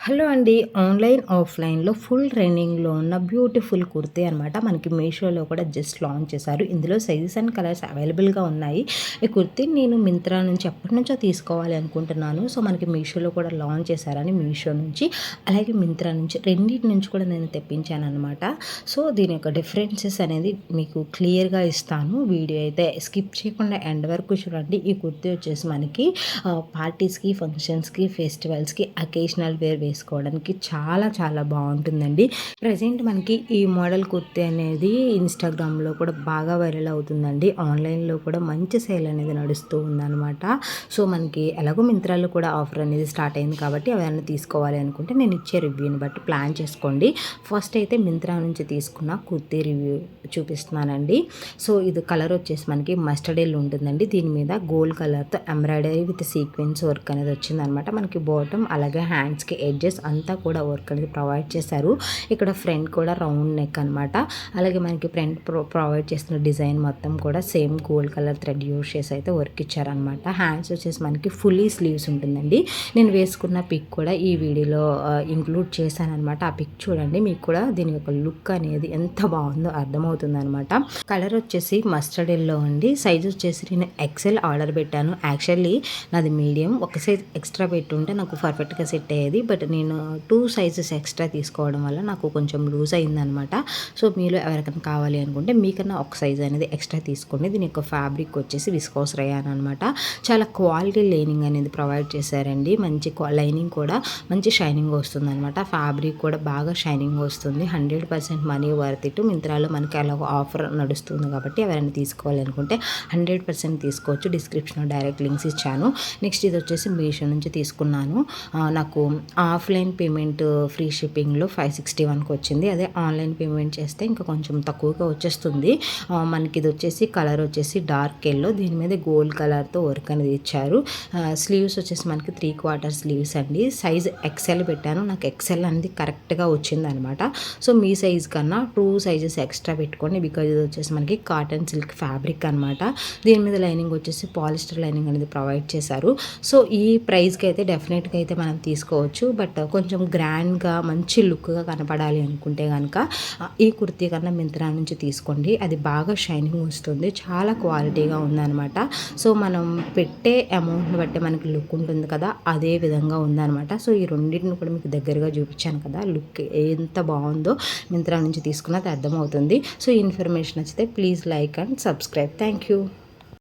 Hello అండి. Online, ఆఫ్‌లైన్‌లో full ట్రెండింగ్‌లో ఉన్న బ్యూటిఫుల్ కుర్తీ అనమాట. మనకి మీషోలో కూడా జస్ట్ లాంచ్ చేశారు. ఇందులో సైజెస్ అండ్ కలర్స్ అవైలబుల్‌గా ఉన్నాయి. ఈ కుర్తీని నేను మింత్రా నుంచి ఎప్పటినుంచో తీసుకోవాలి అనుకుంటున్నాను. సో, మనకి మీషోలో కూడా లాంచ్ చేశారని మీషో నుంచి, అలాగే మింత్రా నుంచి రెండిటి నుంచి కూడా నేను తెప్పించాననమాట. సో, దీని యొక్క డిఫరెన్సెస్ అనేది మీకు క్లియర్‌గా ఇస్తాను. వీడియో అయితే స్కిప్ చేయకుండా ఎండ్ వరకు చూడండి. ఈ కుర్తీ వచ్చేసి మనకి పార్టీస్‌కి, ఫంక్షన్స్‌కి, ఫెస్టివల్స్‌కి, అకేషనల్ వేర్ వేసుకోవడానికి చాలా చాలా బాగుంటుందండి. ప్రజెంట్ మనకి ఈ మోడల్ కుర్తీ అనేది ఇన్స్టాగ్రామ్లో కూడా బాగా వైరల్ అవుతుందండి. ఆన్లైన్లో కూడా మంచి సేల్ అనేది నడుస్తూ ఉందన్నమాట. సో మనకి ఎలాగో మింత్రాలో కూడా ఆఫర్ అనేది స్టార్ట్ అయింది కాబట్టి అవన్నీ తీసుకోవాలి అనుకుంటే నేను ఇచ్చే రివ్యూని బట్టి ప్లాన్ చేసుకోండి. ఫస్ట్ అయితే మింత్రా నుంచి తీసుకున్న కుర్తీ రివ్యూ చూపిస్తున్నానండి. సో ఇది కలర్ వచ్చేసి మనకి మస్టర్డ్ ఎల్లో ఉంటుందండి. దీని మీద గోల్డ్ కలర్తో ఎంబ్రాయిడరీ విత్ సీక్వెన్స్ వర్క్ అనేది వచ్చిందనమాట. మనకి బాటమ్ అలాగే హ్యాండ్స్కి ఎడ్జెస్ అంతా కూడా వర్క్ అనేది ప్రొవైడ్ చేశారు. ఇక్కడ ఫ్రంట్ కూడా రౌండ్ నెక్ అనమాట. అలాగే మనకి ఫ్రంట్ ప్రొవైడ్ చేస్తున్న డిజైన్ మొత్తం కూడా same gold colour thread use చేసి అయితే వర్క్ ఇచ్చారనమాట. హ్యాండ్స్ వచ్చేసి మనకి ఫుల్లీ స్లీవ్స్ ఉంటుందండి. నేను వేసుకున్న పిక్ కూడా ఈ వీడియోలో ఇంక్లూడ్ చేశాను అనమాట. ఆ పిక్ చూడండి, మీకు కూడా దీని యొక్క లుక్ అనేది ఎంత బాగుందో అర్థమవుతుంది అనమాట. కలర్ వచ్చేసి మస్టర్డ్ ఎల్లో అండి. సైజ్ వచ్చేసి నేను ఎక్సెల్ ఆర్డర్ పెట్టాను. యాక్చువల్లీ నాది మీడియం, ఒక సైజ్ ఎక్స్ట్రా పెట్టుంటే నాకు పర్ఫెక్ట్గా సెట్ అయ్యేది. బట్ నేను 2 సైజెస్ ఎక్స్ట్రా తీసుకోవడం వల్ల నాకు కొంచెం లూజ్ అయిందనమాట. సో మీలో ఎవరికైనా కావాలి అనుకుంటే మీకన్నా ఒక సైజ్ అనేది ఎక్స్ట్రా తీసుకోండి. దీని యొక్క ఫ్యాబ్రిక్ వచ్చేసి విస్కోస్ రేయాన్ అనమాట. చాలా క్వాలిటీ లైనింగ్ అనేది ప్రొవైడ్ చేశారండి. మంచి లైనింగ్ కూడా మంచి షైనింగ్ వస్తుంది అనమాట. ఫ్యాబ్రిక్ కూడా బాగా షైనింగ్ వస్తుంది. 100% మనీ వర్త్ ఇట్. మింత్రాలో మనకి అలాగ ఆఫర్ నడుస్తుంది కాబట్టి ఎవరైనా తీసుకోవాలి అనుకుంటే 100% తీసుకోవచ్చు. డిస్క్రిప్షన్లో డైరెక్ట్ లింక్స్ ఇచ్చాను. నెక్స్ట్ ఇది వచ్చేసి మీషో నుంచి తీసుకున్నాను. నాకు ఆఫ్లైన్ పేమెంట్ ఫ్రీ షిప్పింగ్లో 561కి వచ్చింది. అదే ఆన్లైన్ పేమెంట్ చేస్తే ఇంకా కొంచెం తక్కువగా వచ్చేస్తుంది. మనకి ఇది వచ్చేసి కలర్ వచ్చేసి డార్క్ ఎల్లో, దీని మీద గోల్డ్ కలర్తో వర్క్ అనేది ఇచ్చారు. స్లీవ్స్ వచ్చేసి మనకి 3/4 స్లీవ్స్ అండి. సైజ్ ఎక్సెల్ పెట్టాను. నాకు ఎక్సెల్ అనేది కరెక్ట్గా వచ్చిందనమాట. సో మీ సైజ్ కన్నా 2 సైజెస్ ఎక్స్ట్రా పెట్టుకోండి. బికాజ్ ఇది వచ్చేసి మనకి కాటన్ సిల్క్ ఫ్యాబ్రిక్ అనమాట. దీని మీద లైనింగ్ వచ్చేసి పాలిస్టర్ లైనింగ్ అనేది ప్రొవైడ్ చేశారు. సో ఈ ప్రైస్కి అయితే డెఫినెట్గా అయితే మనం తీసుకోవచ్చు. బట్ కొంచెం గ్రాండ్గా మంచి లుక్గా కనపడాలి అనుకుంటే కనుక ఈ కుర్తీ కన్నా మింత్రా నుంచి తీసుకోండి. అది బాగా షైనింగ్ వస్తుంది, చాలా క్వాలిటీగా ఉందన్నమాట. సో మనం పెట్టే అమౌంట్ని బట్టి మనకి లుక్ ఉంటుంది కదా, అదే విధంగా ఉందన్నమాట. సో ఈ రెండింటిని కూడా మీకు దగ్గరగా చూపించాను కదా, లుక్ ఎంత బాగుందో మింత్రా నుంచి తీసుకున్నది అర్థమవుతుంది. సో ఈ ఇన్ఫర్మేషన్ నచ్చితే please like and subscribe. Thank you.